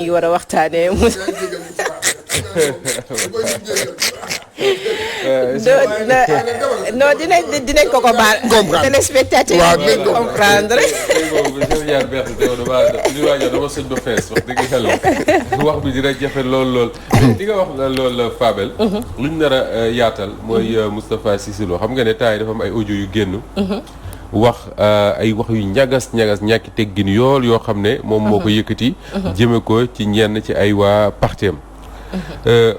ngi war a waxtaanee non dinañ ko baal. téléspectateur yi comprendre. dama sëñ ba fees wax dëgg yàlla wax bi dina jafe lool li nga wax lool Fabel. luñ nar a yaatal mooy Moustapha Cissé Lo xam nga ne temps yi dafa am ay audio yu génn. wax ay wax yu ñagas ñàkki teggin yool yoo xam ne moom moo ko yëkkati. jëme ko ci ñenn ci ay waa partem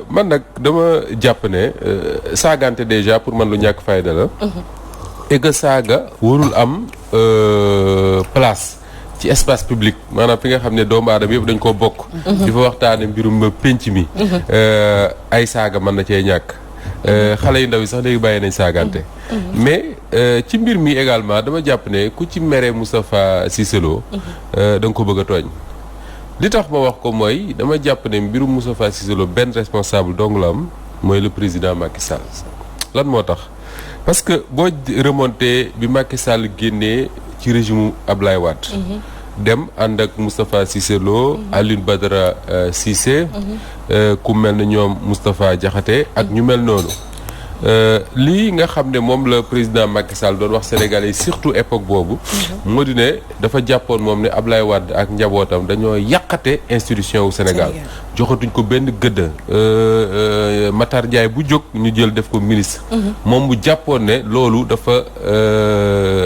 man nag dama jàpp ne saagante déjà pour man lu ñàkk fayda la. et que saaga warul am place ci espace public maanaam fi nga xam ne doomu aadama yëpp dañ koo bokk. di fa waxtaane mbirum penc mi. ay saaga mën na cee ñàkk. xale yu ndaw yi sax léegi bàyyi nañ saagante. mais ci mbir mi également dama jàpp ne ku ci mere Moustapha Cissé Lo da nga ko bëgg a tooñ. li tax ma wax ko mooy dama jàpp ne mbirum Moustapha Cissé Lo benn responsable dong la am mooy le président Macky Sall. lan moo tax parce que boo remonté bi Macky Sall génnee ci régime Ablaye Wade. dem ànd ak Moustapha Cissé Lo Alioune Badara Cissé. ku mel ne ñoom Moustapha Diakhaté ak ñu mel noonu. lii nga xam ne moom la président Macky Sall doon wax Sénégalais yi surtout époque boobu. moo di ne dafa jàppoon moom ne Ablaye Wade ak njabootam dañoo yàqate institution wu Sénégal. joxatuñ ko benn gëdd. Matar Ndiaye bu jóg ñu jël def ko ministre. moom mu jàppoon ne loolu dafa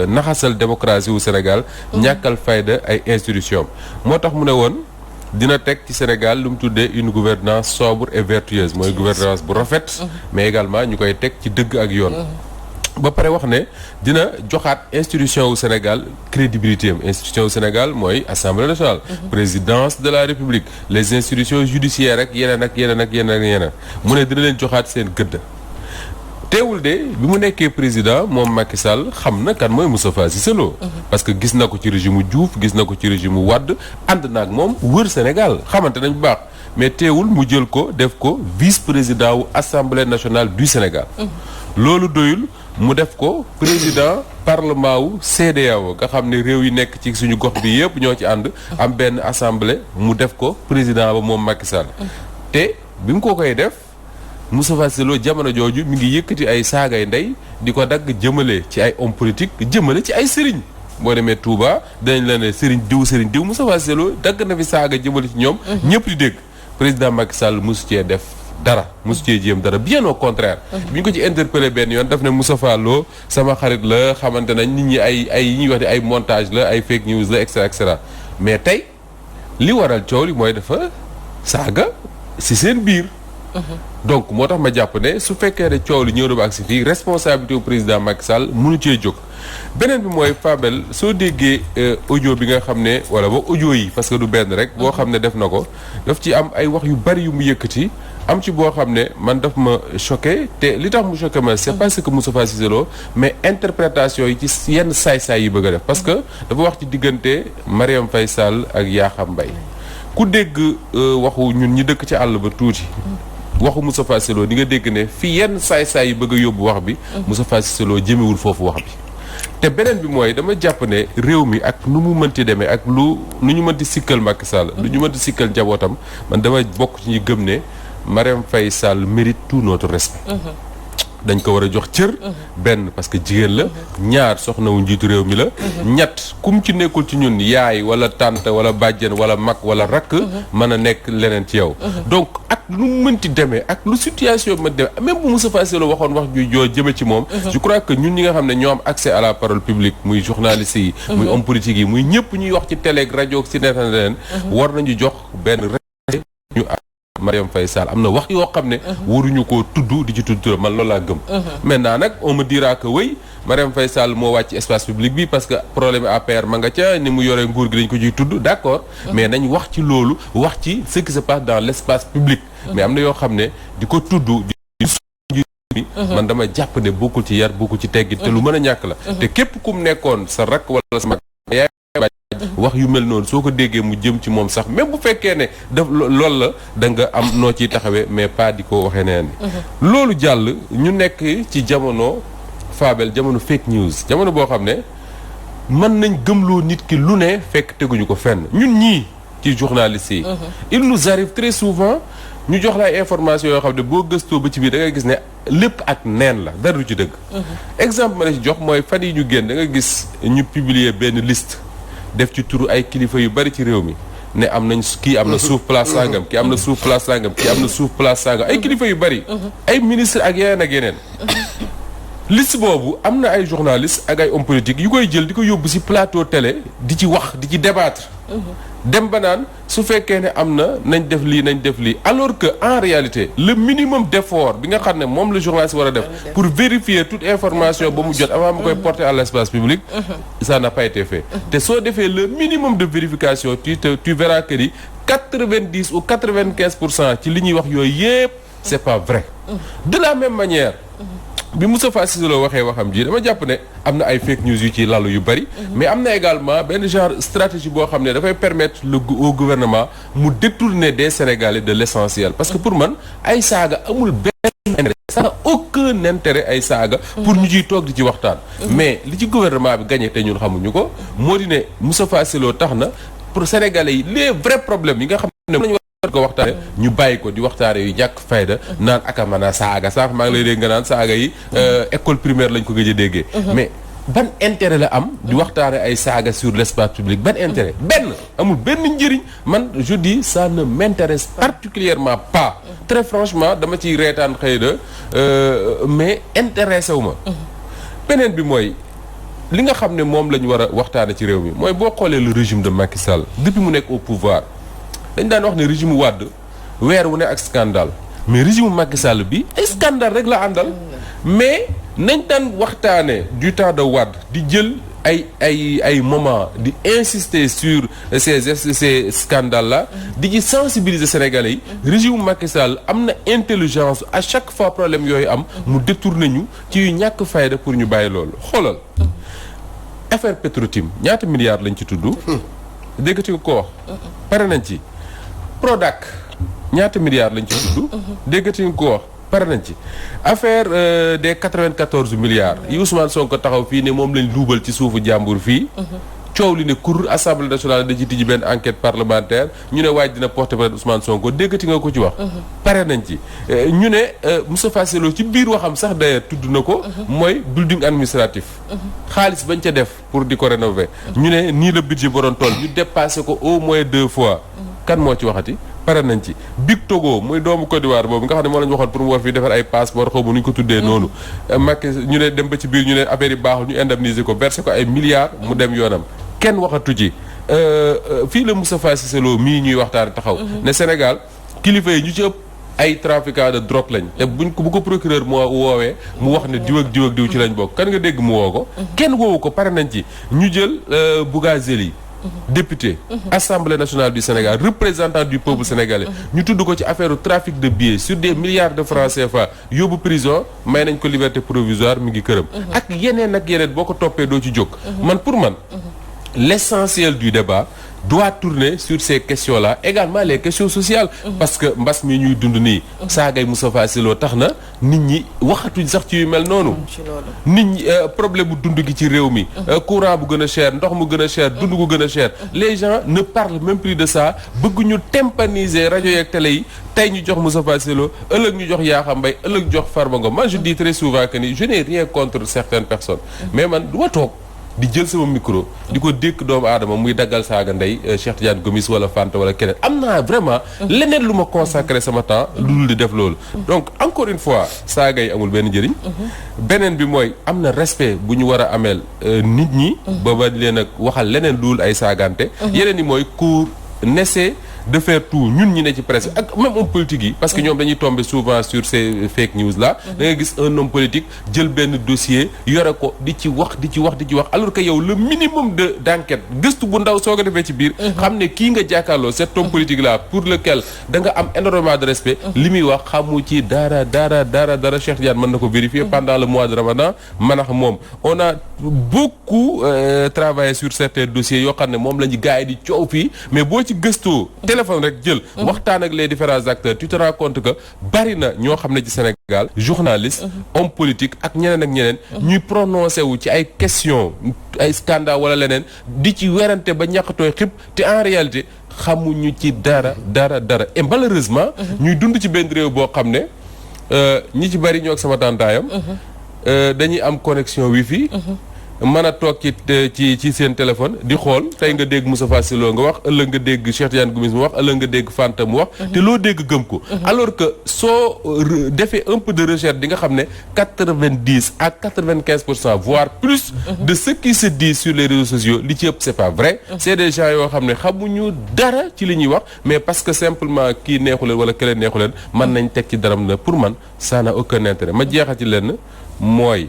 naxasal démocratie wu Sénégal. ñàkkal fayda ay institution moo tax mu ne woon. dina teg ci Sénégal lu mu tuddee une gouvernance sobre et vertueuse mooy gouvernance bu rafet mais également ñu koy teg ci dëgg ak yoon ba pare wax ne dina joxaat institution wu Sénégal crédibilité am institution wu Sénégal mooy assemblée nationale présidence de la république les institutions judiciaires ak yeneen mu ne dina leen joxaat seen gëdd teewul de bi mu nekkee président moom Macky Sall xam na kan mooy Moustapha Cissé Lo parce que gis na ko ci régime Diouf gis na ko ci régime Wade ànd na ak moom wër Sénégal xamante nañ bu baax mais teewul mu jël ko def ko vice président wu assemblée nationale du Sénégal. loolu doyul mu def ko président parlement wu CEDEAO nga xam ne réew yi nekk ci suñu gox bi yëpp ñoo ci ànd. am benn assemblée mu def ko président ba moom Macky Sall. te bi mu ko koy def. Moustapha Cissé Lo jamono jooju mi ngi yëkkati ay saagay ndey di ko dagg jëmale ci ay homme politique jëmale ci ay sëriñ boo demee Touba danañ la ne sëriñ diw Moustapha Cissé Lo dagg na fi saaga jëmale ci ñoom ñëpp di dégg président Macky Sall mosu cee def dara mosu cee jéem dara bien au contraire bi ñu ko ci interpellé benn yoon daf ne Moustapha Lo sama xarit la xamante nañ nit ñi ay yi ñuy wax ne ay montage la ay fake news la et cetera mais tey li waral coow li mooy dafa saaga si seen biir donc moo tax ma jàpp ne su fekkee ne coow li ñëw na ba ak si fii responsabilité au président Macky Sall mënu cee jóg beneen bi mooy Fabel soo déggee audio bi nga xam ne wala ba audio yi parce que du benn rek boo xam ne def na ko daf ci am ay wax yu bari yu mu yëkkati am ci boo xam ne man daf ma choqué te li tax mu choqué ma c'est parce que Moustapha Cissé Lo mais interprétation yi ci yenn saay-saay yi bëgg a def parce que dafa wax ci diggante Marième Faye Sall ak Yakham Mbaye ku dégg waxu ñun ñi dëkk ci àll ba tuuti waxu Moustapha Cissé Lo di nga dégg ne fi yenn saay-saay yi bëgg a yóbbu wax bi Moustapha Cissé Lo jëmewul foofu wax bi te beneen bi mooy dama jàpp ne réew mi ak nu mu mënti demee ak lu ñu mënti sikkal Macky Sall lu ñu mënti sikkal njabootam man dama bokk ci ñi gëm ne Marième Faye Sall mérite tout notre respect dañ ko war a jox cër benn parce que jigéen la ñaar soxna wu njiitu réew mi la ñett kum ci nekkul ci ñun yaay wala tante wala bàjjen wala mag wala rakk mën a nekk leneen ci yow donc ak lu mënti demee ak lu situation bi mënti demee même bu Moustapha Cissé Lo waxoon wax ju joo jëme ci moom je crois que ñun ñi nga xam ne ñoo am accès à la parole publique muy journalistes yi muy homme politique yi muy ñëpp ñuy wax ci télé rajo si leen war nañu jox benn respect ñu Marième Faye Sall am na wax yoo xam ne waruñu koo tudd di ci tudd man loolu laa gëm maintenant nag on me dira que oui Marième Faye Sall moo wàcc espace public bi parce que problème APR ma nga ca ni mu yoree nguur gi dañ ko ciy tudd d'accord mais nañ wax ci loolu wax ci ce qui se passe dans l'espace public mais am na yoo xam ne di ko tudd man dama jàpp ne bokkul ci yar bokkul ci teggin te lu mën a ñàkk la te képp kum nekkoon sa rakk wala sa mag wax yu mel noonu soo ko déggee mu jëm ci moom sax même bu fekkee ne daf loolu la da nga am noo ciy taxawee mais pas di ko waxee neen loolu jàll ñu nekk ci jamono Fabel jamono fake news jamono boo xam ne mën nañ gëmloo nit ki lu ne fekk teguñu ko fenn ñun ñii ci journalistes yi. il nous arrive très souvent ñu jox la ay information yoo xam ne boo gëstoo ba ci biir da ngay gis ne lépp ak neen la dara du ci dëgg. exemple ma la ci jox mooy fan yi ñu génn da nga gis ñu publier benn liste def ci turu ay kilifa yu bari ci réew mi ne am nañ kii am na suuf place sangam kii am na suuf place sangam kii am na suuf place sangam ay kilifa yu bari. ay ministre ak yeneen ak yeneen. liste boobu am na ay journalistes ak ay hommes politiques yu koy jël di ko yóbbu ci plateau télé di ci wax di ci débattre. dem ba naan su fekkee ne am na nañ def lii nañ def lii alors que en réalité le minimum d'effort bi nga xam ne moom le journaliste war a def pour vérifier toute information ba mu jot avant mu koy porter à l'espace public. ça n'a pas été fait. te soo defee le minimum de vérification tu verras que ni 90 ou 95% ci li ñuy wax yooyu yépp c'est pas vrai. de la même manière. bi Moustapha Cissé Lo waxee waxam ji dama jàpp ne am na ay fake news yu ci lalu yu bari. mais am na également benn genre stratégie boo xam ne dafay permettre au gouvernement mu détourner des Sénégalais de l'essentiel. parce que pour man ay saaga amul benn intérêt. ça n'a aucun intérêt ay saaga. pour ñu ciy toog di ci waxtaan. mais li ci gouvernement bi gagné te ñun xamuñu ko. moo di ne Moustapha Cissé Lo tax na pour Sénégalais yi les vrais problèmes yi nga xam ne ko waxtaane ñu bàyyi ko di waxtaane yu ñàkk fayda naan aka mën a saaga sax maa ngi lay dégg nga naan saaga yi école primaire lañ ko gëj a déggee mais ban intérêt la am di waxtaane ay saaga sur l'espace public ban intérêt benn amul benn njëriñ man je dis ça ne m'intéresse particulièrement pas très franchement dama ciy reetaan xëy na mais intéressé wu ma beneen bi mooy li nga xam ne moom la ñu war a waxtaane ci réew mi mooy boo xoolee le régime de Macky Sall depuis mu nekk au pouvoir dañ daan wax ne régime Wade weer wu ne ak scandale mais régime Macky Sall bi ay scandale rek la àndal mais nañ daan waxtaane du temps de Wade di jël ay moment di insister sur ces scandales là di ci sensibiliser Sénégalais yi régime Macky Sall am na intelligence à chaque fois problème yooyu am mu détourner ñu ci yu ñàkk fayda pour ñu bàyyi loolu xoolal affaire Petro-Tim ñaata milliards lañ ci tudd déggati nga ko wax pare nañ ci Prodac ñaata milliards lañ ci tudd déggati nga ko wax pare nañ ci affaire des 94 milliards yi Ousmane Sonko taxaw fii ne moom lañ luubal ci suufu jàmbur fii coow li ne kur assemblée nationale da ci tijji benn enquête parlementaire ñu ne waaj dina porter plainte Ousmane Sonko déggati nga ko ci wax pare nañ ci ñu ne Moustapha Cissé Lo ci biir waxam sax d'ailleurs tudd na ko mooy building administratif xaalis bañ ca def pour di ko rénover ñu ne nii la budget ba doon toll ñu dépassé ko au moins 2 fois kan moo ci waxati pare nañ ci Big Togo muy doomu Côte d'Ivoire boobu nga xam ne moo lañu waxoon pour mu war fi defar ay passeport xaw ma nu ñu ko tuddee noonu Macky ñu ne dem ba ci biir ñu ne affaire yi baaxul ñu indemniser ko verser ko ay milliards mu dem yoonam kenn waxatu ci fii la Moustapha Cissé Lo mii ñuy waxtaan taxaw ne Sénégal kilifa yi ñu ci ëpp ay trafiquants de drogue lañ te bu ko procureur moo woowee mu wax ne diw ak diw ak diw ci lañ bokk kan nga dégg mu woo ko kenn woowu ko pare nañ ci ñu jël Bougazeli député Assemblée nationale du Sénégal représentant du peuple sénégalais ñu tudd ko ci affaire trafic de billets sur des milliards de francs CFA yóbbu prison may nañ ko liberté provisoire mi ngi këram ak yeneen boo ko toppee doo ci jóg man pour man l'essentiel du débat doit tourner sur ces questions-là également les questions sociales parce que mbas mi ñuy dund nii saagay Moustapha Cissé Lo tax na nit ñi waxatuñ sax ci yu mel noonu nit ñi problème bu dund gi ci réew mi courant bu gën a cher ndox mu gën a cher dund gu gën a cher les gens ne parlent même plus de ça bëgg ñu tympaniser rajo yeeg télé yi tey ñu jox Moustapha Cissé Lo ëllëg ñu jox Yakham Mbaye ëllëg jox Farba Ngom moi je dis très souvent que ni je n'ai rien contre certaines personnes mais man du ma toog di jël sama micro di ko dékk doomu aadama muy daggal saaga ndey Cheikh Tidiane Gomis wala Fanta wala keneen am naa vraiment leneen lu ma consacré sama temps lu dul di def loolu donc encore une fois saaga yi amul benn njëriñ beneen bi mooy am na respect bu ñu war a ameel nit ñi ba ba leen ak waxal leneen lu dul ay saagante yeneen yi mooy cour n'essaie de faire tout ñun ñi ne ci presse ak même homme politique yi parce que ñoom dañuy tomber souvent sur ces fake news là da ngay gis un homme politique jël benn dossier yore ko di ci wax alors que yow le minimum d'enquête gëstu bu ndaw soo ko defee ci biir xam ne kii nga jàkkaarloo cet homme politique là pour lequel da nga am énormément de respect li muy wax xamu ci dara Cheikh Tidiane mën na ko vérifier pendant le mois de Ramadan man ak moom on a beaucoup travaillé sur certains dossiers yoo xam ne moom la ñu gars yi di coow fii mais boo ci gëstoo téléphone rek jël waxtaan ak les différents acteurs tu te rends compte que bari na ñoo xam ne ci Sénégal journaliste homme politique ak ñeneen ñuy prononcé wu ci ay questions ay scandale wala leneen di ci werante ba ñàkkatooy xib te en réalité xamuñu ci dara et malheureusement ñuy dund ci benn réew boo xam ne ñi ci bari ñoo ak sama tàntaayam dañuy am connexion wifi mën a toog ci seen téléphone di xool tey nga dégg Moustapha Cissé Lo nga wax ëllëg nga dégg Cheikh Tidiane Gomis mu wax ëllëg nga dégg Fanta mu wax te loo dégg gëm ko alors que soo defee un peu de recherche di nga xam ne 90 à 95% voire plus de ce qui se dit sur les réseaux sociaux li ci ëpp c'est pas vrai c'est des gens yoo xam ne xamuñu dara ci li ñuy wax mais parce que simplement kii neexu leen wala kële neexu leen mën nañ teg ci daram na pour man ça n'a aucun intérêt ma jeexal ci lenn mooy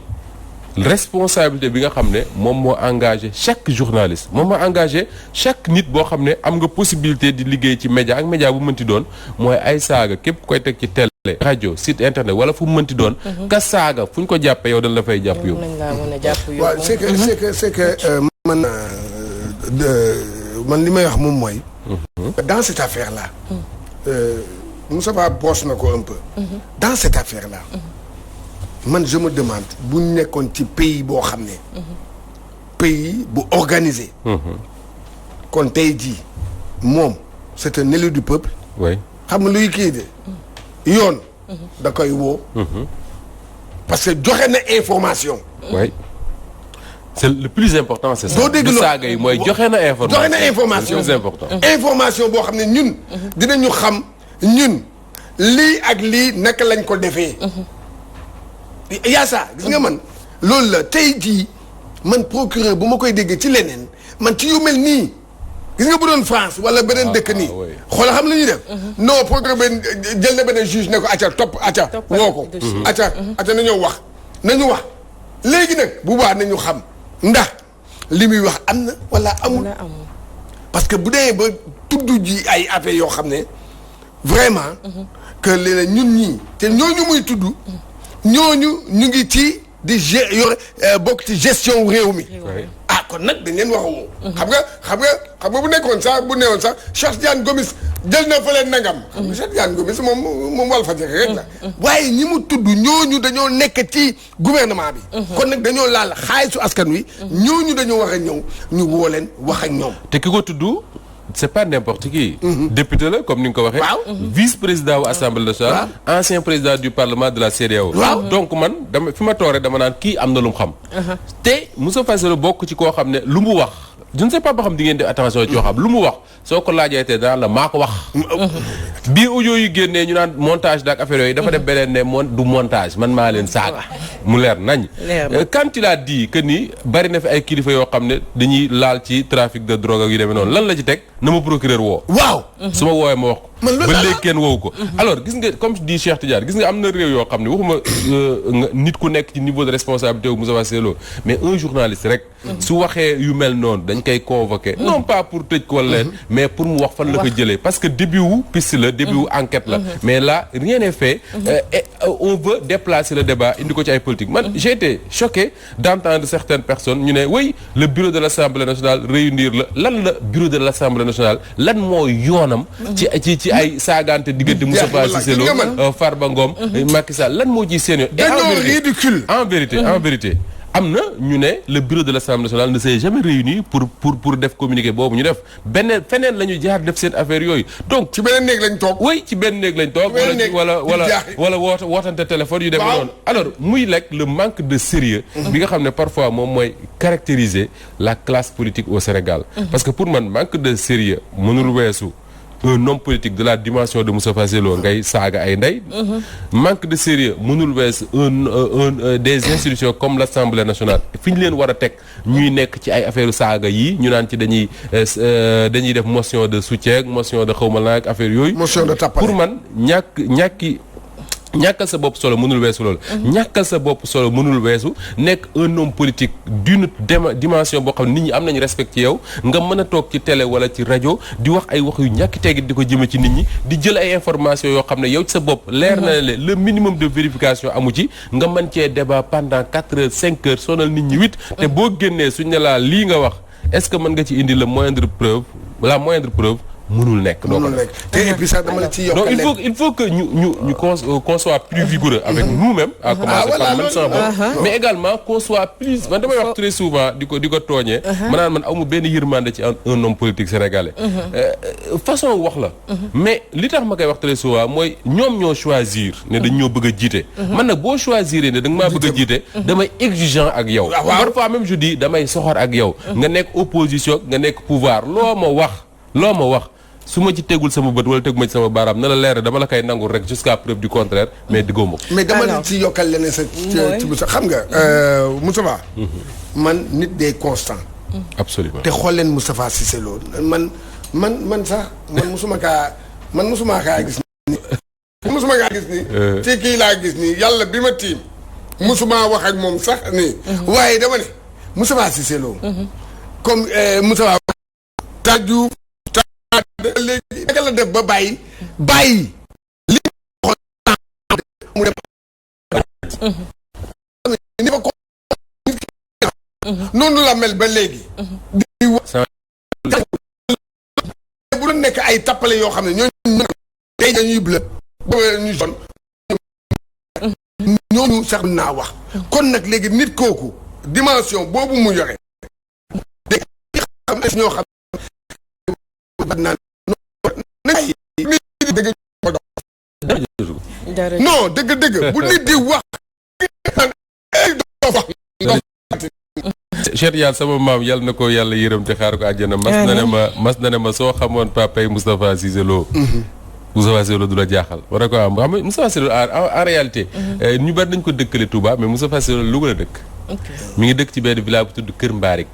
responsabilité bi nga xam ne moom moo engagé chaque journaliste moom moo engagé chaque nit boo xam ne am nga possibilité di liggéey ci média ak média bu mënti doon mooy ay saaga képp koy teg ci télé rajo site internet wala fu mu mënti doon ka saaga fu ñu ko jàppee yow dañ la fay jàpp yow waaw c'est que man li may wax moom mooy dans cette affaire là Moussa bosse na ko un peu dans cette affaire là man je me demande bu ñu nekkoon ci pays boo xam ne pays bu organisé kon tey jii moom c'est un élu du peuple oui xam nga luy kii de yoon da koy woo parce que joxe na information oui c'est le plus important c'est ça doo dégg loolu saaga yi mooy joxe na information c'est le plus important information boo xam ne ñun dinañu xam ñun lii ak lii naka lañ ko defee yaa ça gis nga man loolu la tey jii man procureur bu ma koy déggee ci leneen man ci yu mel nii gis nga bu doon France wala beneen dëkk nii xoola xam la ñuy def non procureur ben jël na beneen juge ne ko acca topp acca woo ko acca nañu wax léegi nag bu baax nañu xam ndax li muy wax am na wala amul parce que bu dee ba tudd ji ay affaires yoo xam ne vraiment que léeg ñun ñii te ñooñu muy tudd ñooñu ñu ngi ci di yore bokk ci gestion réew mi ah kon nag dañ leen wax a woo xam nga bu nekkoon sax bu newoon sax Cheikh Tidiane Gomis jël na fa leen nangam xam nga Cheikh Tidiane Gomis moom Walfadjri rek la waaye ñi mu tudd ñooñu dañoo nekk ci gouvernement bi kon nag dañoo laal xaalisu askan wi ñooñu dañoo war a ñëw ñu woo leen wax ak ñoom te ki ko tudd c'est pas n'importe qui député la comme ni nga ko waxee vice-président wu assemblée nationale ancien président du parlement de la CEDEAO donc man dama fi ma tooree dama naan kii am na lu mu xam te Moustapha Cissé Lo bokk ci koo xam ne lu mu wax je ne sais pas ba xam di ngeen def attention ci waxam lu mu wax soo ko laajee te daan la maa ko wax bii audio yu génnee ñu naan montage daak affaire yooyu dafa def beneen ne du montage man maa leen saaga mu leer nañ quand il a dit que ni bari na fi ay kilifa yoo xam ne dañuy laal ci trafic de drogue ak yu demee noonu lan la ci teg na ma procureur woo su ma woowee ma wax ko ba léegi kenn woowu ko alors gis nga comme dit Cheikh Tidiane gis nga am na réew yoo xam ne waxuma nit ku nekk ci niveau de responsabilité wu Moustapha Cissé Lo mais un journaliste rek su waxee yu mel noonu dañ koy convoquer non pas pour tëj ko wala leen mais pour mu wax fan la ko jëlee parce que début wu piste la début wu enquête la mais là rien n'est fait et on veut déplacer le débat indi ko ci ay politique man j'ai été choqué d'entendre certaines personnes ñu ne oui le bureau de l'Assemblée nationale réunir la lan la bureau de l'Assemblée nationale lan moo yoonam ci ay saagante diggante Moustapha Cissé Lo Farba Ngom Macky Sall lan moo ciy seen yoon dañoo ridicule en vérité am na ñu ne le bureau de l'Assemblée nationale ne s'est jamais réuni pour def communiqué boobu ñu def beneen feneen la ñu jaar def seen affaire yooyu donc ci beneen néeg lañ toog oui ci benn néeg lañ toog wala wootante téléphone yu demee noonu alors muy lekk le manque de sérieux bi nga xam ne parfois moom mooy caractériser la classe politique au Sénégal parce que pour man manque de sérieux mënul weesu un homme politique de la dimension de Moustapha Cissé Lo ngay saaga ay ndey manque de sérieux mënul wees des institutions comme l'Assemblée nationale fi ñu leen war a teg ñuy nekk ci ay affaire saaga yi ñu naan ci dañuy def motion de soutien motion de xawma la ak affaire yooyu motion de tapale pour man ñàkkal sa bopp solo mënul weesu loolu ñàkkal sa bopp solo mënul weesu nekk un homme politique d'une dimension boo xam ne nit ñi am nañu respect ci yow nga mën a toog ci télé wala ci rajo di wax ay wax yu ñàkki teggit di ko jëme ci nit ñi di jël ay informations yoo xam ne yow ci sa bopp leer na le minimum de vérification amu ci nga mën cee débat pendant 4 heures 5 heures sonal nit ñi 8 te boo génnee suñ ne laa lii nga wax est-ce que mën nga ci indi la moindre preuve mënul nekk. te et puis sax dama la ci yokk. donc il faut que ñu qu'on soit plus vigoureux avec nous-mêmes. à commencer par man sama bopp. mais également qu'on soit plus man damay wax très souvent di ko tooñee. man amu benn yërmande ci un homme politique sénégalais. façon wax la. mais li tax ma koy wax très souvent mooy ñoom ñoo choisir ne dañ ñoo bëgg a jiite. man nag boo choisir ne da nga maa bëgg a jiite. damay exigeant ak yow. parfois même je dis damay soxor ak yow. nga nekk opposition nga nekk pouvoir loo ma wax. su ma ci tegul sama bët wala tegu ma ci sama baaraam na la leer dama la koy nangul rek jusqu'à preuve du contraire mais diggoo ma ko. mais dama la ci yokkal leneen sa ci xam nga Moustapha man nit day constant. absolument te xool leen Moustapha Cissé Lo man sax musuma kaa gis ni musuma kaa gis ni ci kii laa gis ni yàlla bi ma tiim musuma wax ak moom sax nii waaye dama ne Moustapha Cissé Lo comme Moustapha taju léegi naka la def ba bàyyi li mu dem ni fa ko noonu la mel ba léegi di wax bu doon nekk ay tappale yoo xam ne ñooñu tey dañuy bleu ñu son ñooñu sax naa wax kon nag léegi nit kooku dimension boobu mu yore dégg xam ne ñoo xam non dëgg bu nit di wax Cheikh Yane sama maam yàlla na ko yàlla yërëm te xaar ko àjjana mas na ne ma soo xamoon papay Moustapha Cissé Lo Moustapha Cissé Lo du la jaaxal war a ko am xam nga Moustapha Cissé Lo en réalité ñu bari nañ ko dëkkale Touba mais Moustapha Cissé Lo Louga la dëkk mi ngi dëkk ci benn village bu tudd Kër Mbaarik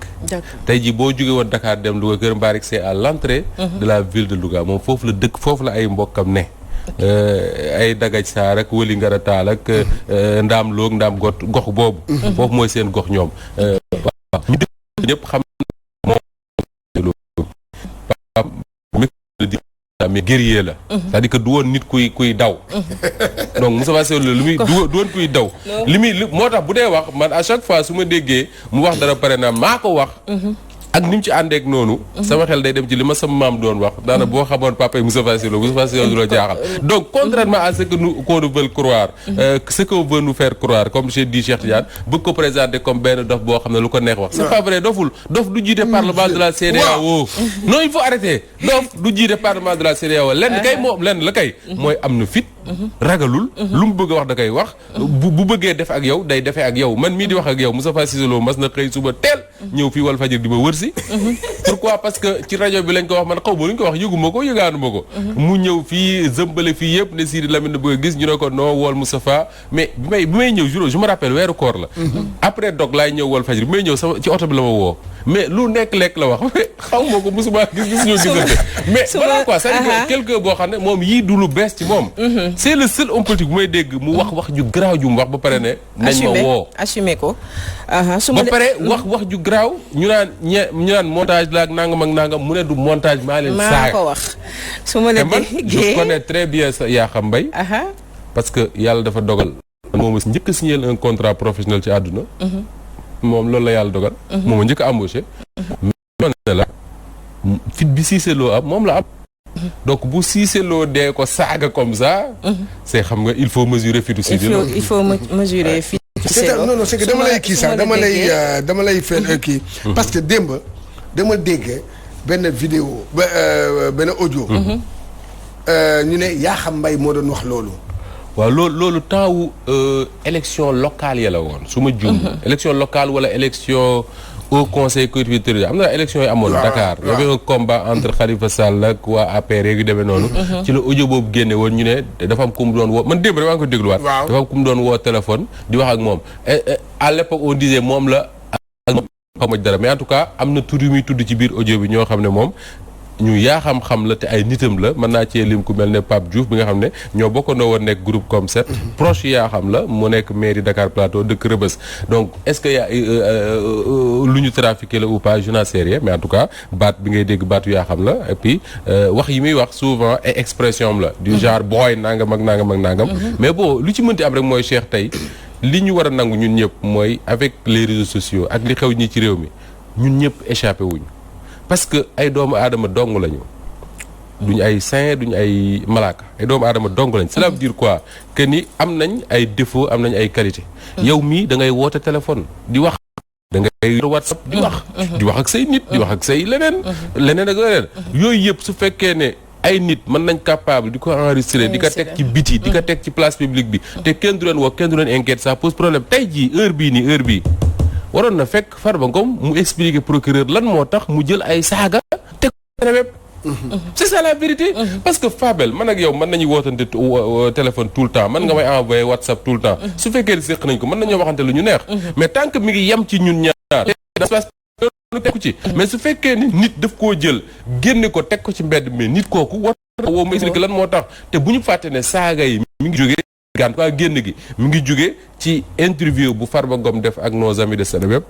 tey jii boo jógee woon Dakar dem Louga Kër Mbaarik c'est à l'entrée de la ville de Louga moom foofu la dëkk foofu la ay mbokkam ne ay dagaj saar ak wëli ngara taal ak ndaam loog ndaam gox boobu foofu mooy seen gox ñoom waaw ñu dëkk ñëpp xam moom mais guerrier la c'est-à-dire que du woon nit kuy daw donc Moustapha Cissé Lo lu muy du woon kuy daw li moo tax bu dee wax man à chaque fois su ma déggee mu wax dara pare naa maa ko wax ak ni mu ci àndeek noonu sama xel day dem ci li ma sama maam doon wax daana boo xamoon papa yi Moustapha Cissé Lo du la jaaxal donc contrairement à ce que qu'on veut croire ce qu'on veut nous faire croire comme j'ai dit Cheikh Tidiane bëgg ko présenter comme benn dof boo xam ne lu ko neex wax c'est pas vrai dof du jiite parlement de la CEDEAO non il faut arrêter dof du jiite parlement de la CEDEAO lenn la kay mooy am na fit ragalul lu mu bëgg a wax da koy wax bu bëggee def ak yow day defee ak yow man mii di wax ak yow Moustapha Cissé Lo mas na xëy suba teel ñëw fii Walfadjri di ma wërsi pourquoi parce que ci rajo bi lañ ko wax man xaw ma lu ñu ko wax yëguma ko yëgaanuma ko mu ñëw fii zëmbale fii yëpp ne Sidi Lamine bëgg a gis ñu ne ko non wool Moustapha mais bi may ñëw je me rappelle weeru koor la après dog laay ñëw Walfadjri bi may ñëw sama ci oto bi la ma woo mais lu nekk lekk la wax xaw ma ko musuma gis ñoo gisante mais voilà quoi c'est-à-dire quelqu'un boo xam ne moom yii du lu bees ci moom c'est le seul homme politique bu may dégg mu wax ju garaaw ju mu wax ba pare ne nañ ma woo assumé ko ba pare wax ju garaaw ñu naan montage la ak nangam mu ne du montage maa leen saaga ko wax su ma la déggee je connais très bien sa Yakham Mbaye parce que yàlla dafa dogal moom a njëkk a signé un contrat professionnel ci àdduna moom loolu la yàlla dogal moom a njëkk a embauché mais ne la fit bi Cissé Lo am moom la am donc bu Cissé Lo dee ko saaga comme ça c'est xam nga il faut mesurer fitu Cissé Lo il faut mesurer fit non c'est que dama lay kii sax dama lay fel kii parce que démb dama dégg benn vidéo benn audio ñu ne Yakham Mbaye moo doon wax loolu waaw loolu temps wu élection locale ya la woon su ma juum élection locale wala élection au conseil collectivité territoriale am na élection yi amoon Dakar y avait un combat entre Khalifa Sall ak waa APR yu demee noonu ci la audio boobu génne woon ñu ne dafa am ku mu doon woo man démb damaa ngi ko dégluwaat dafa am ku mu doon woo téléphone di wax ak moom à l'époque on disait moom la ak moom xamuñ dara mais en tout cas am na tur yu muy tudd ci biir audio bi ñoo xam ne moom ñu yaa xam la te ay nitam la mën naa cee lim ku mel ne Pape Diouf bi nga xam ne ñoo bokkandoo woon nekk groupe comme set proche yaa xam la mu nekk mairie Dakar Plateau dëkk Rebeuss donc est-ce que yaa lu ñu trafiqué la ou pas je n'en sais rien mais en tout cas baat bi ngay dégg baatu yaa xam la et puis wax yi muy wax souvent ay expression am la du genre booy nangam ak nangam mais bon lu ci mënti am rek mooy Cheikh tey li ñu war a nangu ñun ñëpp mooy avec les réseaux sociaux ak li xew ñi ci réew mi ñun ñëpp échappé wuñ parce que ay doomu aadama dong lañu duñu ay saint duñu ay malaaka ay doomu aadama dong lañ. cela veut dire quoi que ni am nañ ay défaut am nañ ay qualité. yow mii da ngay woote téléphone di wax. da ngay WhatsApp di wax ak say nit di wax ak say leneen ak leneen yooyu yëpp su fekkee ne ay nit mën nañ capable di ko enregistrer di ko teg ci biti di ko teg ci place publique bi te kenn du leen woo kenn du leen inquiète ça pose problème tey jii heure bii waroon na fekk Farba Ngom mu expliquer procureur lan moo tax mu jël ay saaga teg ko web c'est ça la vérité parce que Fabel man ak yow mën nañu wootante téléphone tout le temps mën nga may envoyer WhatsApp tout le temps su fekkee séq nañ ko mën nañoo waxante lu ñu neex mais tant que mi ngi yem ci ñun ñaar tekku ci mais su fekkee ni nit daf koo jël génne ko teg ko ci mbedd mais nit kooku war na woo ma expliquer lan moo tax te bu ñu fàtte ne saaga yi mi ngi jógee gaan quoi génn gi mi ngi jógee ci interview bu Farba Ngom def ak nos amis de Seneweb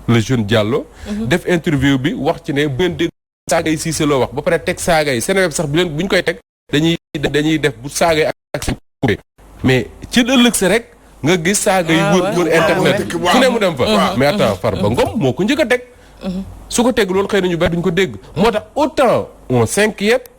le jeune Diallo def interview bi wax ci ne bu ngeen dégg saaga yi Cissé Lo wax ba pare teg saaga yi Seneweb sax bi leen bu ñu koy teg dañuy def bu saaga yi ak seen coupé mais ci ëllëg sa rek nga gis saaga yi wër internet fu ne mu dem fa mais attends Farba Ngom moo ko njëkk a teg su ko teg loolu xëy na ñu bari duñ ko dégg moo tax autant on s'inquiète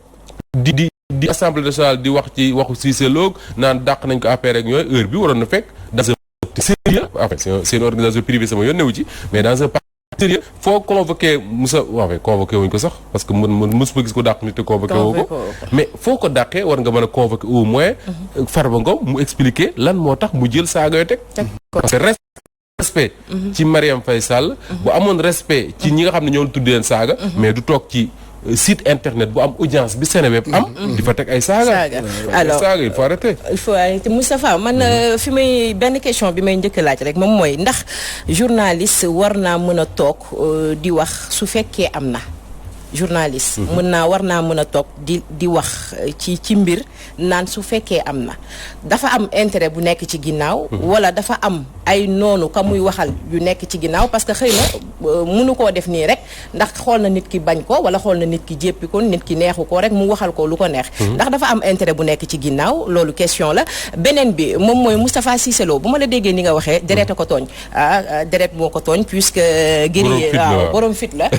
di assemblée nationale di wax ci waxu Cissé Lo naan dàq nañ ko APR ak ñooy heure bi waroon na fekk dans un sérieux en fait c'est une organisation privée sama yoon newu ci mais dans un parti sérieux foo convoqué Moussa waaw convoqué wuñ ko sax parce que mos ma gis ko dàq nit te convoqué woo ko mais foo ko dàqee war nga mën a convoqué au moins Farba Ngom mu expliquer lan moo tax mu jël saaga yoo teg parce que respect ci Marième Faye Sall bu amoon respect ci ñi nga xam ne ñoo tuddee leen saaga mais du toog ci site internet bu am audience bi Seneweb am di fa teg ay saaga alors saaga il faut arrêter Moustapha man fi may benn question bi may njëkk laaj rek moom mooy ndax journaliste war naa mën a toog di wax su fekkee am na journaliste war naa mën a toog di wax ci mbir naan su fekkee am na dafa am intérêt bu nekk ci ginnaaw wala dafa am ay noonu ka muy waxal yu nekk ci ginnaaw parce que xëy na mënu koo def nii rek ndax xool na nit ki bañ ko wala xool na nit ki jéppi ko nit ki neexu ko rek mu waxal ko lu ko neex ndax dafa am intérêt bu nekk ci ginnaaw loolu question la beneen bi moom mooy Moustapha Cissé Lo bu ma la déggee ni nga waxee deret a ko tooñ deret moo ko tooñ puisque guerrier waaw borom fit la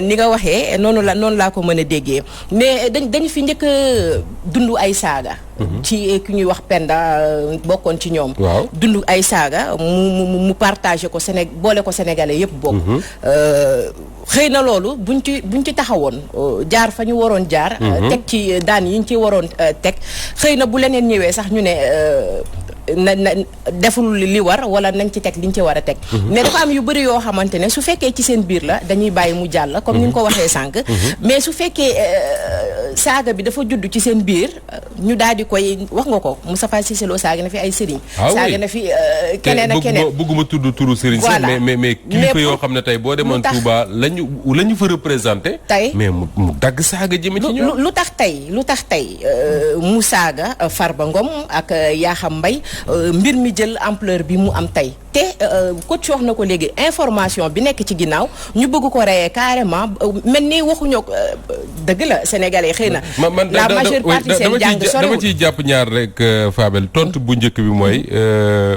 ni nga waxee noonu laa ko mën a déggee mais dañu fi njëkk dund ay saaga ci ki ñuy wax Penda bokkoon ci ñoom dund ay saaga mu partagé ko boole ko sénégalais yëpp bokk xëy na loolu buñ ci taxawoon jaar fa ñu waroon jaar teg ci daan yi ñu ci waroon teg xëy na bu leneen ñëwee sax ñu ne na deful li war wala nañ ci teg liñ ci war a teg mais dafa am yu bëri yoo xamante ne su fekkee ci seen biir la dañuy bàyyi mu jàll comme ni nga ko waxee sànq mais su fekkee saaga bi dafa judd ci seen biir ñu daal di koy wax nga ko Moustapha Cissé Lo saaga na fi ay sëriñ saaga na fi keneen ak keneen bëgguma tudd turu sëriñ sax mais kilifa yoo xam ne tey boo demoon Touba lañu fa représenté tey mais mu dagg saaga jëme ci ñoom lu tax tey mu saaga Farba Ngom ak Yakham Mbaye mbir mi jël ampleur bi mu am tey te coach wax na ko léegi information bi nekk ci ginnaaw ñu bëgg ko reyee carrément mel ni waxuñoo dëgg la sénégalais xëy na la majeure partie seen jàng soriwul dama ciy jàpp ñaar rek Fabel tontu bu njëkk bi mooy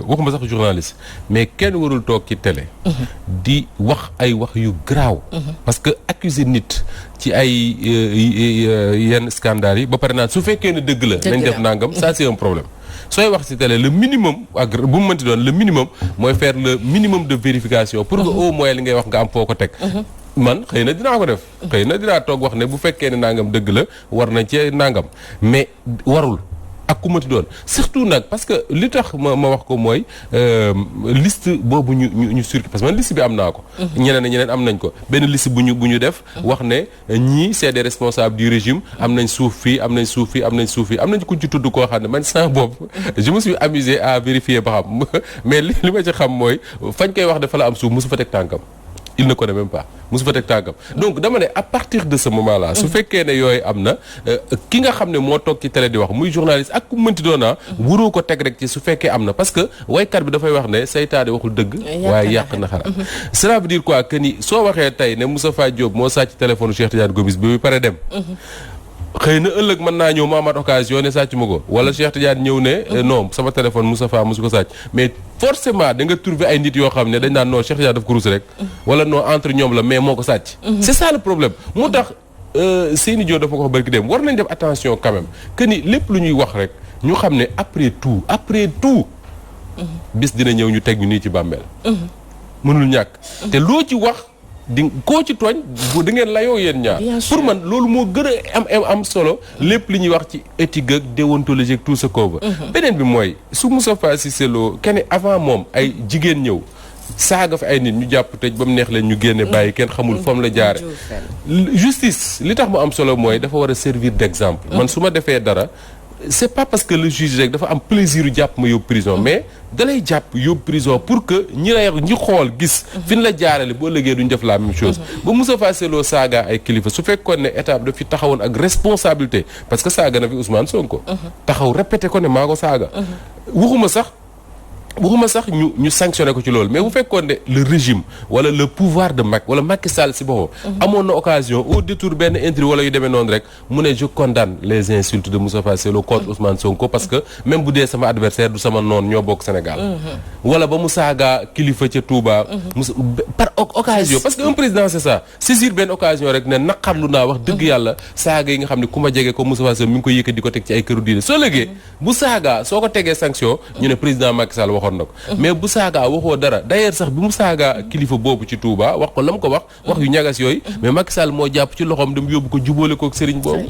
waxuma sax journaliste mais kenn warul toog ci télé di wax ay wax yu garaaw parce que accuser nit ci ay yenn scandale yi ba pare naan su fekkee ne dëgg la nañ def nangam ça c'est un problème sooy wax ci télé le minimum ak bu mu mënti doon le minimum mooy faire le minimum de vérification pour que au moins li ngay wax nga am foo ko teg man xëy na dinaa ko def xëy na dinaa toog wax ne bu fekkee ne nangam dëgg la war nañ ci nangam mais warul ak ku mati doon surtout nag parce que li tax ma wax ko mooy liste boobu ñu circulé parce que man liste bi am naa ko ñeneen am nañ ko benn liste bu ñu def wax ne ñii c'est des responsables du régime am nañ suuf fii am nañ suuf fii am nañ suuf fii am nañ ku ci tudd koo xam ne man sans boobu je me suis amusé à vérifier ba xam mais li ma ci xam mooy fañ koy wax dafa la am suuf mosu fa teg tànkam il ne connaît même pas mosu fa teg tànkam donc dama ne à partir de ce moment là su fekkee ne yooyu am na ki nga xam ne moo toog ci télé di wax muy journaliste ak ku mënti doona waroo ko teg rek ci su fekkee am na parce que waykat bi dafay wax ne saytaane waxul dëgg waaye yàq na xara cela veut dire quoi que ni soo waxee tey ne Moustapha Diop moo sàcc téléphone Cheikh Tidiane Gomis bi pare dem xëy na ëllëg mën naa ñëw ma amaat occasion ne sàcc ma ko wala Cheikh Tidiane ñëw ne non sama téléphone Moustapha mosu ko sàcc mais forcément da nga trouver ay nit yoo xam ne dañ naan non Cheikh Tidiane daf ko rus rek wala non entre ñoom la mais moo ko sàcc c'est ça le problème moo tax Seyni Diop dafa ko wax barki dem war nañ def attention quand même que ni lépp lu ñuy wax rek ñu xam ne après tout bis dina ñëw ñu teg ñu nii ci bàmmeel mënul ñàkk te loo ci wax di koo ci tooñ da ngeen layoo yéen ñaar pour man loolu moo gën a am solo lépp li ñuy wax ci éthique ak déontologie ak tout ce qu'on veut beneen bi mooy su Moustapha Cissé Lo kenn avant moom ay jigéen ñëw saaga fi ay nit ñu jàpp tëj ba mu neex leen ñu génne bàyyi kenn xamul fam la jaare justice li tax mu am solo mooy dafa war a servir d'exemple man su ma defee dara c'est pas parce que le juge rek dafa am plaisir yu jàpp ma yóbbu prison mais dalay jàpp yóbbu prison pour que ñi xool gis fi ñu la jaarale boo lëgee duñ def la même chose ba Moustapha Cissé Lo saaga ay kilifa su fekkoon ne état bi daf fi taxawoon ak responsabilité parce que saaga na fi Ousmane Sonko taxaw répété ko ne maa ko saaga waxuma sax ñu sanctionné ko ci loolu mais bu fekkoon ne le régime wala le pouvoir de Macky wala Macky Sall si boppam amoon na occasion au détour benn intrigue wala yu demee noonu rek mu ne je condamne les insultes de Moustapha Cissé Lo contre Ousmane Sonko parce que même bu dee sama adversaire du sama noonu ñoo bokk Sénégal wala ba mu saaga kilifa ca Touba par occasion parce que un président c'est ça saisir benn occasion rek ne naqarlu naa wax dëgg yàlla saaga yi nga xam ne ku ma jege ko Moustapha Cissé Lo mi ngi ko yëkkati di ko teg ci ay këru diine soo légee bu saaga soo ko tegee sanction ñu ne président Macky Sall mais bu saaga waxoo dara d'ailleurs sax bi mu saaga kilifa boobu ci Touba wax ko la mu ko wax yu ñagas yooyu mais Macky Sall moo jàpp ci loxoom dem yóbbu ko jubóole ko ak sëriñ boobu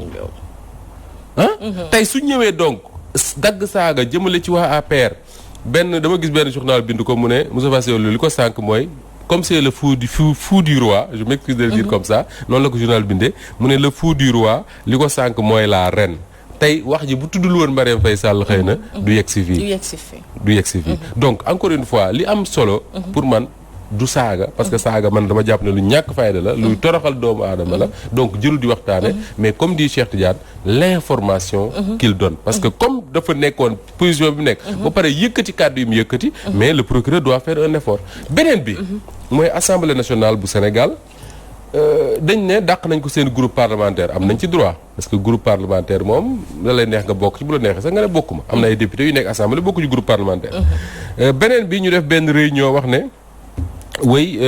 tey su ñëwee donc dagg saaga jëmale ci waa APR dama gis benn journal bind ko mu ne Moustapha Cissé Lo li ko sànq mooy comme c'est le fou du roi je m'excuse de le dire comme ça noonu la ko journal bindee mu ne le fou du roi li ko sànq mooy la reine tey wax ji bu tuddul woon Marième Faye Sall xëy na du yegg si fii donc encore une fois li am solo pour man du saaga parce que saaga man dama jàpp ne lu ñàkk fayda la luy toroxal doomu aadama la donc jëlu di waxtaane mais comme dit Cheikh Tidiane l'information qu'il donne parce que comme dafa nekkoon position bi nekk ba pare yëkkati kàddu yi mu yëkkati mais le procureur doit faire un effort beneen bi mooy Assemblée nationale bu Sénégal dañ ne dàq nañ ko seen groupe parlementaire am nañ ci droit parce que groupe parlementaire moom la lay neex nga bokk ci bu la neexee sax nga ne bokkuma am na ay députés yu nekk assemblée bokku ci groupe parlementaire beneen bi ñu def benn réunion wax ne oui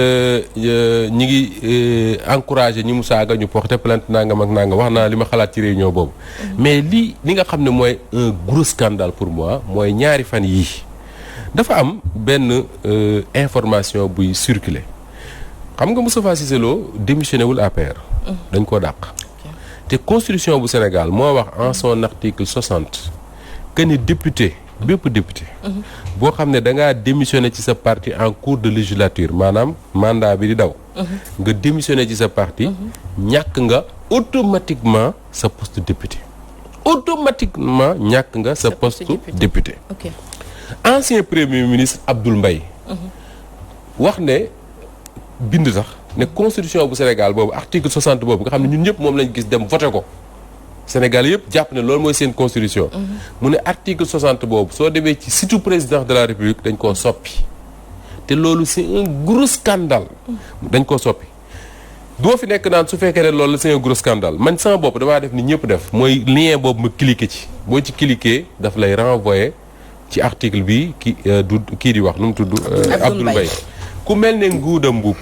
ñi ngi encouragé ñi mu saaga ñu porter plainte nangam ak nangam wax naa li ma xalaat ci réunion boobu mais li nga xam ne mooy un gros scandale pour moi mooy ñaari fan yii dafa am benn information buy circuler xam nga Moustapha Cissé Lo démissionné wul APR dañ koo dàq te constitution bu Sénégal moo wax en son article 60 que ni député bépp député boo xam ne da ngaa démissionné ci sa parti en cours de législature maanaam mandat bi di daw nga démissionné ci sa parti ñàkk nga automatiquement sa poste député automatiquement ñàkk nga sa poste député ancien premier ministre Abdoul Mbaye wax ne bind sax ne constitution bu Sénégal boobu article 60 boobu nga xam ne ñun ñëpp moom lañ gis dem voté ko Sénégal yëpp jàpp ne loolu mooy seen constitution mu ne article 60 boobu soo demee ci site président de la République dañ koo soppi te loolu c'est un gros scandale dañ koo soppi doo fi nekk naan su fekkee ne loolu c'est un gros scandale man sama bopp damaa def ni ñëpp def mooy lien boobu ma cliquer ci boo ci cliquer daf lay renvoyer ci article bi kii di wax nu mu tudd Abdoul Mbaye ku mel ne Ngouda Mboup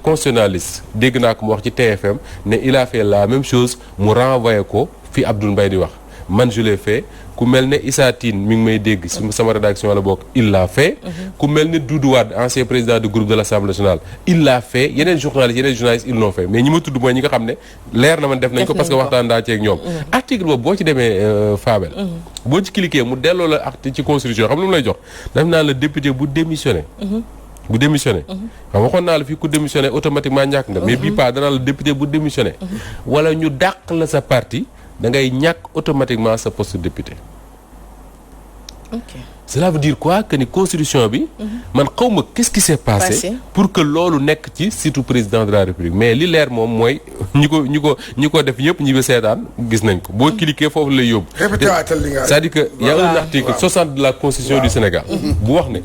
constitutionnaliste dégg naa ko mu wax ci TFM ne il a fait la même chose mu renvoyé ko fi Abdoul Mbaye di wax man je l'ai fait ku mel ne Issa Tine mi ngi may dégg si sama rédaction la bokk il l'a fait ku mel ne Doudou Wade ancien président du groupe de l'Assemblée nationale il l'a fait yeneen journalistes ils l'ont fait mais ñi ma tudd mooy ñi nga xam ne leer na man def nañ ko parce que waxtaan daa ceeg ñoom article boobu boo ci demee Fabel boo ci cliquer mu delloo la article ci constitution xam lu mu lay jox daf naa la député bu démissionné xam waxoon naa la fii ku démissionné automatiquement ñàkk nga mais bii pas danaa la député bu démissionné wala ñu dàq la sa parti da ngay ñàkk automatiquement sa poste de député cela veut dire quoi que ni constitution bi man xaw ma qu'est-ce qui s'est passé pour que loolu nekk ci surtout président de la République mais li leer moom mooy ñi ko def yëpp ñi ba seetaan gis nañ ko boo cliquer foofu lay yóbbu c'est-à-dire que y a un article 60 de la constitution du Sénégal bu wax ne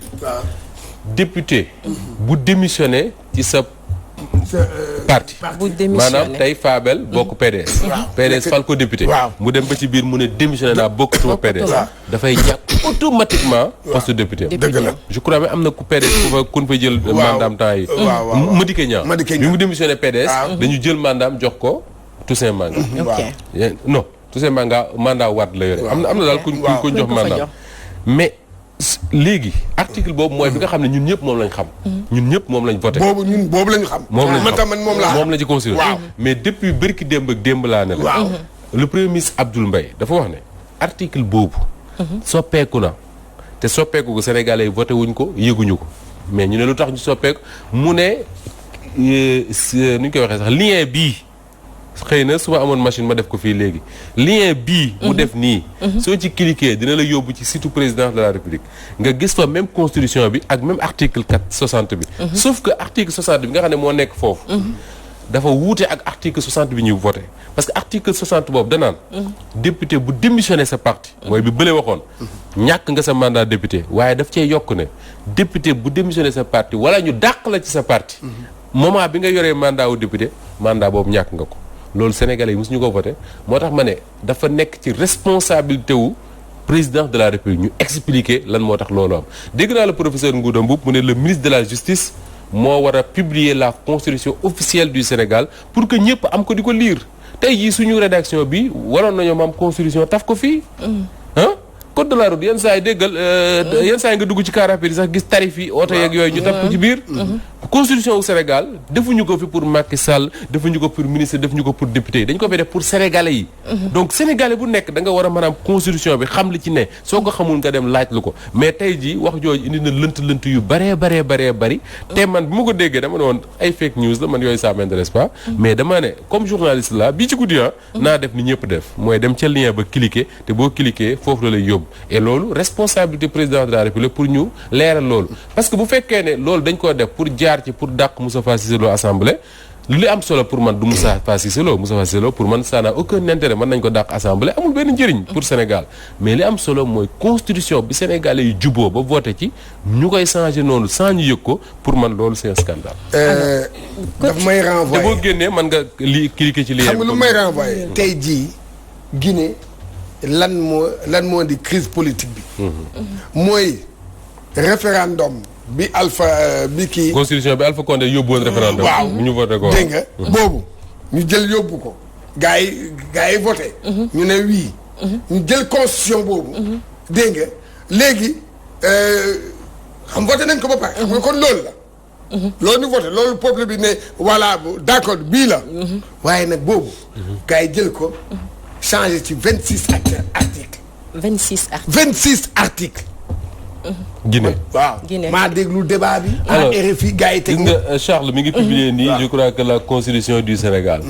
député bu démissionné ci sa parti maanaam tey Fabel bokk PDS PDS fal ko député mu dem ba ci biir mu ne démissionné naa bokkatuma PDS dafay ñàkk automatiquement poste député dëgg la je crois mais am na ku PDS ku fa jël mandaam temps yi Madické Niang bi mu démissionné PDS dañu jël mandaam jox ko Toussaint Manga. ok non Toussaint Manga mandat Wade la yore. am na daal kuñ jox mandat. mais léegi article boobu mooy bi nga xam ne ñun ñëpp moom lañ xam. ñun ñëpp moom lañ voté. boobu lañu xam. moom la ci constitution. mais depuis bërki démb ak démb laa ne la. le premier ministre Abdoul Mbaye dafa wax ne article boobu. soppeeku na te soppeeku ko Sénégalais yi voté wuñ ko yëguñu ko mais ñu ne lu tax ñu soppeeku mu ne nu ñu koy waxee sax lien bii. xëy na su ma amoon machine ma def ko fii léegi lien bii mu def nii soo ci cliquer dina la yóbbu ci site président de la république nga gis fa même constitution bi ak même article 460 bi sauf que article 60 bi nga xam ne moo nekk foofu dafa wuute ak article 60 bi ñuy voté parce que article 60 boobu danaan député bu démissionné sa parti mooy bi bële waxoon ñàkk nga sa mandat député waaye daf cee yokk ne député bu démissionné sa parti wala ñu dàq la ci sa parti moment bi nga yoree mandat wu député mandat boobu ñàkk nga ko loolu sénégalais yi mosuñu ko voté moo tax ma ne dafa nekk ci responsabilité wu président de la république ñu expliquer lan moo tax loolu am dégg naa le professeur Ngouda Mboup mu ne le ministre de la justice moo war a publier la constitution officielle du Sénégal pour que ñëpp am ko di ko lire tey jii suñu rédaction bi waroon nañoo am constitution taf ko fii ah code de la route yenn saa yi déggal yenn saa yi nga dugg ci car rapide sax gis tarif yi oto yeeg yooyu ñu taf ko ci biir constitution wu Sénégal defuñu ko fi pour Macky Sall defuñu ko pour ministre defuñu ko pour député yi dañ ko fi def pour sénégalais yi donc sénégalais bu nekk da nga war a mën a am constitution bi xam li ci ne soo ko xamul nga dem laaj lu ko mais tey jii wax jooju indi na lënt yu bëree bari te man bi ma ko déggee dama ne woon ay fake news la man yooyu ça m'intéresse pas mais dama ne comme journaliste la bii ci guddi naa def ni ñëpp def mooy dem ca lien ba cliquer te boo cliquer foofu la lay yóbbu et loolu responsabilité président de la république pour ñu leeral loolu parce que bu fekkee ne loolu dañ ko def pour jaar ci pour dàq Moustapha Cissé Lo assemblée li am solo pour man du Moustapha Cissé Lo pour man ça n'a aucun intérêt mën nañ ko dàq assemblée amul benn njëriñ pour Sénégal mais li am solo mooy constitution bi Sénégalais yi juboo ba voté ci ñu koy changé noonu sans ñu yëg ko pour man loolu c'est un scandale. daf may renvoyer te boo génnee mën nga cliquer ci lien xam nga lu may renvoyer tey jii Guinée lan moo di crise politique bi mooy référendum bi Alpha bi kii. constitution bi Alpha Condé yóbbu woon référendum. waaw ñu voté ko dégg nga boobu ñu jël yóbbu ko. gars yi voté. ñu ne oui. ñu jël constitution boobu. dégg nga léegi xam voté nañ ko ba pare. xam nga kon loolu la. loolu ñu voté loolu peuple bi ne voilà d'accord bii la. waaye nag boobu. gars yi jël ko changé ci 26 articles. 26 articles. Guinée waaw maa déglu débat bi. alors RFI gars yi teg nga Charles mi ngi publier nii je crois que la constitution du Sénégal.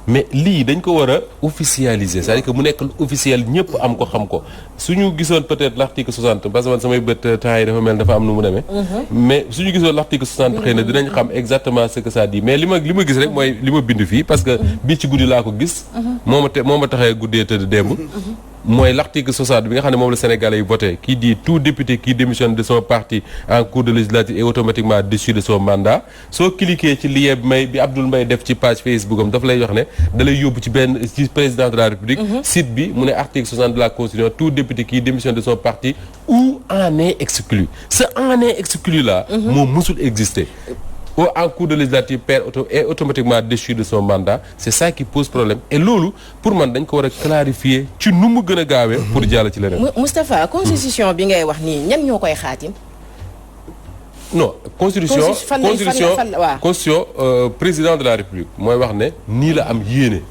mais lii dañ ko war a officialiser c'est-à-dire que mu nekk officiel ñëpp am ko xam ko suñu gisoon peut-être l'article 60 parce que man samay bët temps yi dafa mel dafa am nu mu demee. mais suñu gisoon l'article 60 xëy na dinañ xam exactement ce que ça dit mais li ma gis rek mooy li ma bind fii parce que bii ci guddi laa ko gis. moo ma taxee guddee tëdd démb. mooy l'article 60 bi nga xam ne moom la Sénégalais yi voté qui dit tout député qui démissionne de son parti en cours de législature est automatiquement déchu de son mandat soo cliquer ci lien bi Abdoul Mbaye def ci page Facebook am daf lay wax ne da lay yóbbu ci président de la République site bi mu ne article 60 de la Constitution tout député qui démissionne de son parti ou en est exclu ce en est exclu là moom musul exister en cours de législature est automatiquement déchu de son mandat c'est ça qui pose problème et loolu pour man dañ ko war a clarifier ci nu mu gën a gaawee pour jàll ci leneen. Moustapha constitution bi ngay wax nii ñan ñoo koy xaatim. non constitution président de la République mooy wax ne nii la am yéene.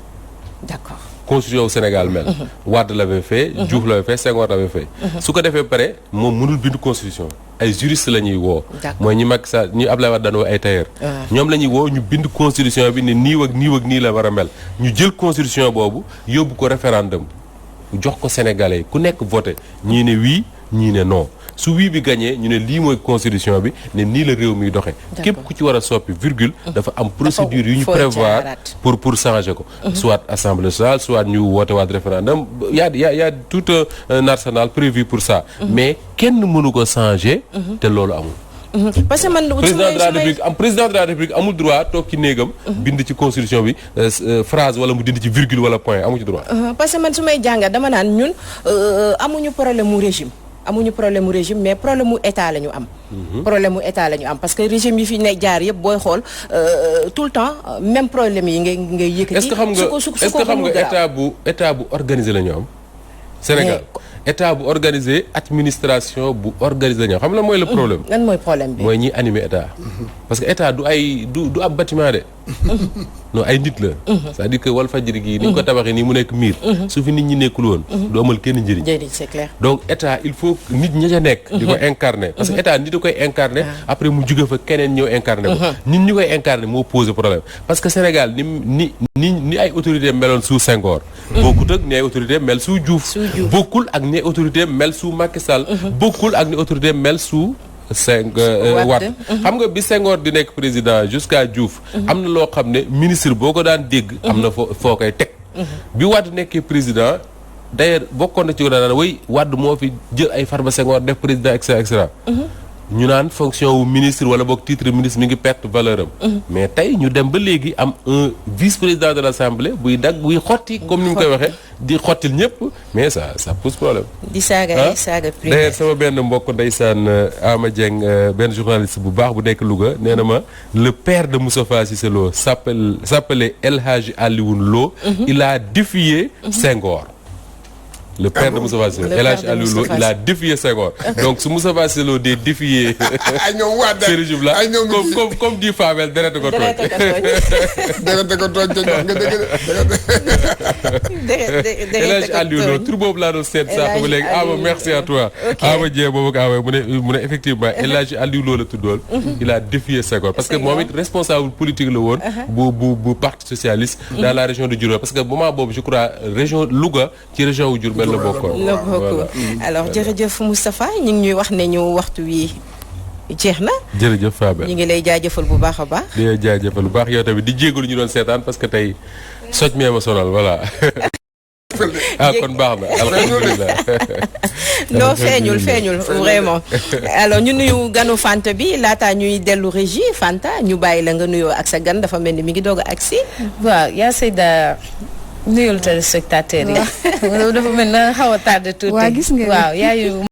d'accord. constitution au Sénégal mel. Wade l'avait fait. Diouf l'avait fait Senghor l'avait fait. su ko defee pare moom mënul bind constitution ay juristes la ñuy woo. mooy ñi mag sa ñi Abdoulaye Wade daan woo ay tailleur. ñoom la ñuy woo ñu bind constitution bi ne nii ak nii la war a mel ñu jël constitution boobu yóbbu ko référendum jox ko Sénégalais ku nekk voté ñii ne oui ñii ne non. su wii bi gagné ñu ne lii mooy constitution bi ne nii la réew miy doxee képp ku ci war a soppi virgule dafa am procédure yu ñu prévoir pour changer ko soit assemblée nationale soit ñu woote waat référendum y a tout un arsenal prévu pour ça mais kenn mënu ko changer te loolu amul parce que man président de la république amul droit toog ci néegam bind ci constitution bi phrase wala mu dind ci virgule wala point amu ci droit parce que man su may jàngat dama naan ñun amuñu problème mu régime amuñu problème mu régime mais problème mu état la ñu am. problème mu état la ñu am parce que régime yi fi ne jaar yëpp booy xool tout le temps même problème yi ngay yëkkati. est-ce que xam nga état bu organisé la ñu am. Sénégal état bu organisé administration bu organisé la ñu am xam la mooy le problème. lan mooy problème bi mooy ñiy animer état. parce que état du ab bâtiment de. non ay nit la. c'est-à-dire que Walfadjri gii ni ñu ko tabaxee nii mu nekk miir. su fi nit ñi nekkul woon. du amal kenn njëriñ. c'est clair. donc état il faut nit ña ca nekk. di ko incarner parce que état nit da koy incarner. après mu jóge fa keneen ñëw incarner ko. nit ñi koy incarner moo pose problème parce que Sénégal ni ay autorités meloon sous Senghor. bokkul ak ni ay autorités mel sous Diouf. bokkul ak ni ay autorités mel sous Macky Sall. bokkul ak ni autorités mel sous. Wade xam nga bi Senghor di nekk président jusqu'à Diouf am na loo xam ne ministre boo ko daan dégg am na foo koy teg bi Wade nekkee président d'ailleurs bokkoon na ci ko daan way Wade moo fi jël ay Farba Senghor def président et cetera ñu naan fonction wu ministre wala boog titre ministre mi ngi perte valeur am mais tey ñu dem ba léegi am un vice-président de l'Assemblée buy xotti comme ni mu koy waxee di xottil ñëpp mais ça pose problème. di saaga saaga primaire. d'ailleurs sama benn mbokk ndeysaan Ama Dieng benn journaliste bu baax bu nekk Louga nee na ma le père de Moustapha Cissé Lo s'appelait El Hadji Alioune Lo. il a défié Senghor. le père de Moustapha Cissé Lo El Hadji Alioune Lo il a défié Senghor. donc su Moustapha Cissé Lo dee défier ce régime là comme dit Fabel deret ko tooñ. deret ko tooñ te wax nga dëgg. El Hadji Alioune Lo tur boobu laa doon seet sax ba léegi Ama merci à toi. Ama Dieng boobu ak Ama mu ne effectivement El Hadji Alioune Lo la tuddoon. il a défié Senghor parce que moom it responsable politique la woon. bu parti socialiste. dans la région de Diourbel parce que moment boobu je crois région Louga ci région wu Diourbel la bokkoon. alors jërëjëf Moustapha ñu ngi ñuy wax ne ñu waxtu wi jeex na. jërëjëf Fabel ñu ngi lay jaajëfal bu baax a baax. di lay jaajëfal bu baax yow tamit di jégalu ñu doon seetaan parce que tey soj mee ma sonal voilà. kon baax na alhamdulilah. non feeñul vraiment. alors ñu nuyu ganu Fanta bi laata ñuy dellu régie Fanta ñu bàyyi la nga nuyoo ak sa gan dafa mel ni mi ngi doog a agsi. waaw yaa Seyda nuyul téléspectateurs yi. dafa mel na xaw a tardé tuuti. waa gis nga waaw yaayu